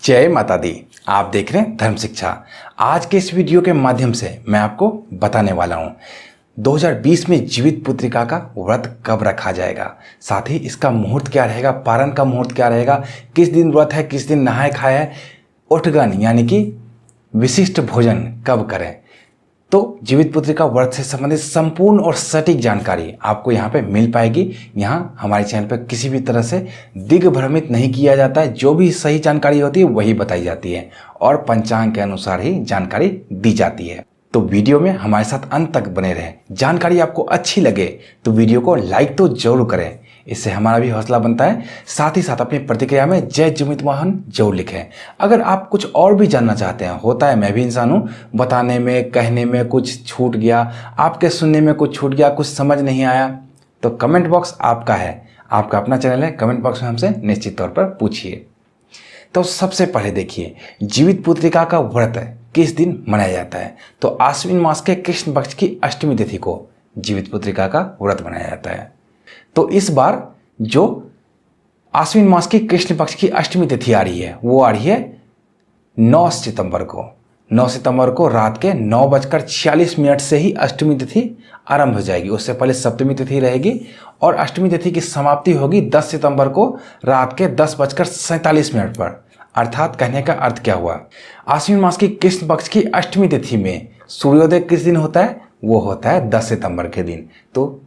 जय माता दी। आप देख रहे हैं धर्म शिक्षा। आज के इस वीडियो के माध्यम से मैं आपको बताने वाला हूं 2020 में जीवित पुत्रिका का व्रत कब रखा जाएगा, साथ ही इसका मुहूर्त क्या रहेगा, पारण का मुहूर्त क्या रहेगा, किस दिन व्रत है, किस दिन नहाए खाए है, उठगन यानी कि विशिष्ट भोजन कब करें। तो जीवित पुत्रिका व्रत से संबंधित संपूर्ण और सटीक जानकारी आपको यहाँ पे मिल पाएगी। यहाँ हमारे चैनल पर किसी भी तरह से दिग्भ्रमित नहीं किया जाता है। जो भी सही जानकारी होती है वही बताई जाती है और पंचांग के अनुसार ही जानकारी दी जाती है। तो वीडियो में हमारे साथ अंत तक बने रहें। जानकारी आपको अच्छी लगे तो वीडियो को लाइक तो जरूर करें, इससे हमारा भी हौसला बनता है। साथ ही साथ अपनी प्रतिक्रिया में जय जीवित मोहन जरूर लिखें। अगर आप कुछ और भी जानना चाहते हैं, होता है मैं भी इंसान हूँ, बताने में कहने में कुछ छूट गया, आपके सुनने में कुछ छूट गया, कुछ समझ नहीं आया, तो कमेंट बॉक्स आपका है, आपका अपना चैनल है। कमेंट बॉक्स में हमसे निश्चित तौर पर पूछिए। तो सबसे पहले देखिए जीवित पुत्रिका का व्रत किस दिन मनाया जाता है। तो आश्विन मास के कृष्ण पक्ष की अष्टमी तिथि को जीवित पुत्रिका का व्रत मनाया जाता है। तो इस बार जो आश्विन मास की कृष्ण पक्ष की अष्टमी तिथि आ रही है वो आ रही है 9 सितंबर को। 9 सितंबर को रात के 9:46 से ही अष्टमी तिथि आरंभ हो जाएगी। उससे पहले सप्तमी तिथि रहेगी और अष्टमी तिथि की समाप्ति होगी 10 सितंबर को रात के 10:47 पर। अर्थात कहने का अर्थ क्या हुआ, आश्विन मास की कृष्ण पक्ष की अष्टमी तिथि में सूर्योदय किस दिन होता है, वो होता है 10 सितंबर के दिन। तो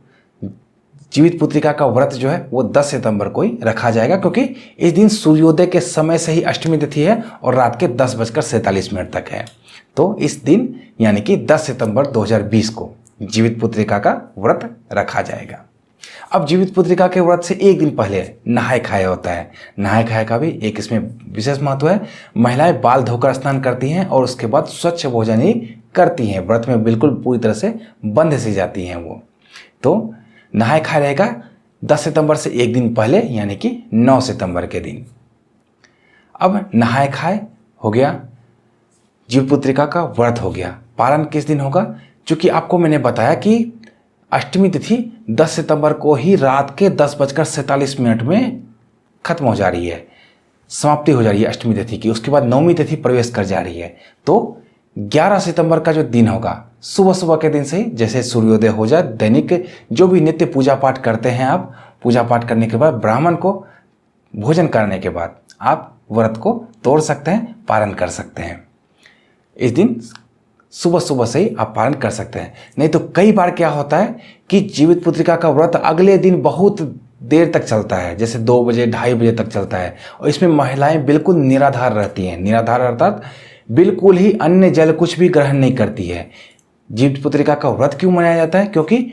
जीवित पुत्रिका का व्रत जो है वो 10 सितंबर को ही रखा जाएगा, क्योंकि इस दिन सूर्योदय के समय से ही अष्टमी तिथि है और रात के 10:47 तक है। तो इस दिन यानी कि 10 सितंबर 2020 को जीवित पुत्रिका का व्रत रखा जाएगा। अब जीवित पुत्रिका के व्रत से एक दिन पहले नहाए खाए होता है। नहाए खाए का भी एक इसमें विशेष महत्व है। महिलाएं बाल धोकर स्नान करती हैं और उसके बाद स्वच्छ भोजन ही करती हैं। व्रत में बिल्कुल पूरी तरह से बंध सी जाती हैं वो। तो नहाए खाए रहेगा 10 सितंबर से एक दिन पहले यानी कि 9 सितंबर के दिन। अब नहाए खाए हो गया, जीवित पुत्रिका का व्रत हो गया। पारण किस दिन होगा, क्योंकि आपको मैंने बताया कि अष्टमी तिथि 10 सितंबर को ही रात के 10:47 में खत्म हो जा रही है, समाप्ति हो जा रही है अष्टमी तिथि की। उसके बाद नवमी तिथि प्रवेश कर जा रही है। तो 11 सितंबर का जो दिन होगा, सुबह सुबह के दिन से ही जैसे सूर्योदय हो जाए, दैनिक जो भी नित्य पूजा पाठ करते हैं आप, पूजा पाठ करने के बाद ब्राह्मण को भोजन करने के बाद आप व्रत को तोड़ सकते हैं, पारण कर सकते हैं। इस दिन सुबह सुबह से ही आप पारण कर सकते हैं। नहीं तो कई बार क्या होता है कि जीवित पुत्रिका का व्रत अगले दिन बहुत देर तक चलता है, जैसे 2 बजे 2:30 बजे तक चलता है, और इसमें महिलाएं बिल्कुल निराधार रहती हैं। निराधार अर्थात बिल्कुल ही अन्न जल कुछ भी ग्रहण नहीं करती है। जीवित पुत्रिका का व्रत क्यों मनाया जाता है, क्योंकि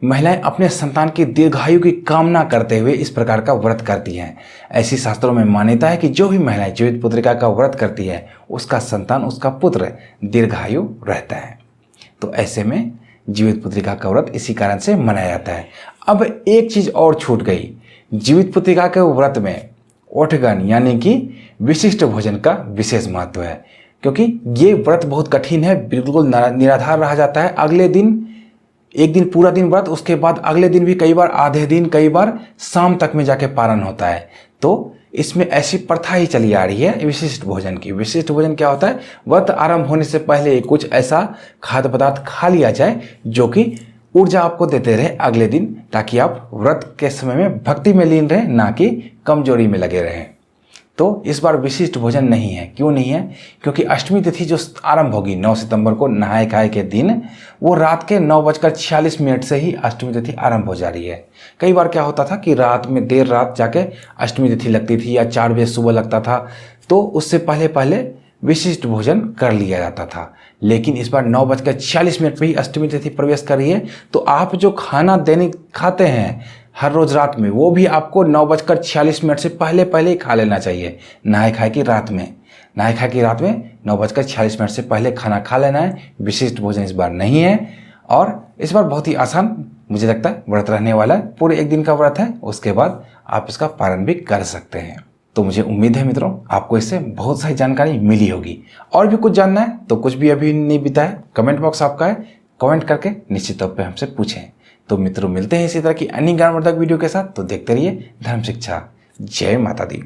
महिलाएं अपने संतान की दीर्घायु की कामना करते हुए इस प्रकार का व्रत करती हैं। ऐसी शास्त्रों में मान्यता है कि जो भी महिलाएं जीवित पुत्रिका का व्रत करती है उसका संतान, उसका पुत्र दीर्घायु रहता है। तो ऐसे में जीवित पुत्रिका का व्रत इसी कारण से मनाया जाता है। अब एक चीज और छूट गई, जीवित पुत्रिका के व्रत में उठगन यानी कि विशिष्ट भोजन का विशेष महत्व है, क्योंकि ये व्रत बहुत कठिन है, बिल्कुल निराधार रहा जाता है। अगले दिन एक दिन पूरा दिन व्रत, उसके बाद अगले दिन भी कई बार आधे दिन, कई बार शाम तक में जाके पारण होता है। तो इसमें ऐसी प्रथा ही चली आ रही है विशिष्ट भोजन की। विशिष्ट भोजन क्या होता है, व्रत आरंभ होने से पहले कुछ ऐसा खाद्य पदार्थ खा लिया जाए जो कि ऊर्जा आपको देते रहे अगले दिन, ताकि आप व्रत के समय में भक्ति में लीन रहें, ना कि कमजोरी में लगे रहें। तो इस बार विशिष्ट भोजन नहीं है। क्यों नहीं है, क्योंकि अष्टमी तिथि जो आरंभ होगी 9 सितंबर को नहाए खाए के दिन, वो रात के 9:46 से ही अष्टमी तिथि आरंभ हो जा रही है। कई बार क्या होता था कि रात में देर रात जाके अष्टमी तिथि लगती थी या 4 बजे सुबह लगता था, तो उससे पहले पहले विशिष्ट भोजन कर लिया जाता था। लेकिन इस बार 9:46 पे ही अष्टमी तिथि प्रवेश कर रही है। तो आप जो खाना दैनिक खाते हैं हर रोज रात में, वो भी आपको 9:46 से पहले पहले ही खा लेना चाहिए। नहाए खाए की रात में 9:46 से पहले खाना खा लेना है। विशिष्ट भोजन इस बार नहीं है और इस बार बहुत ही आसान मुझे लगता है व्रत रहने वाला है। पूरे एक दिन का व्रत है, उसके बाद आप इसका पारण भी कर सकते हैं। तो मुझे उम्मीद है मित्रों आपको इससे बहुत सारी जानकारी मिली होगी। और भी कुछ जानना है तो कुछ भी अभी नहीं बीता है, कमेंट बॉक्स आपका है, कमेंट करके निश्चित तौर पे हमसे पूछें। तो मित्रों मिलते हैं इसी तरह की अन्य ज्ञानवर्धक वीडियो के साथ। तो देखते रहिए धर्म शिक्षा। जय माता दी।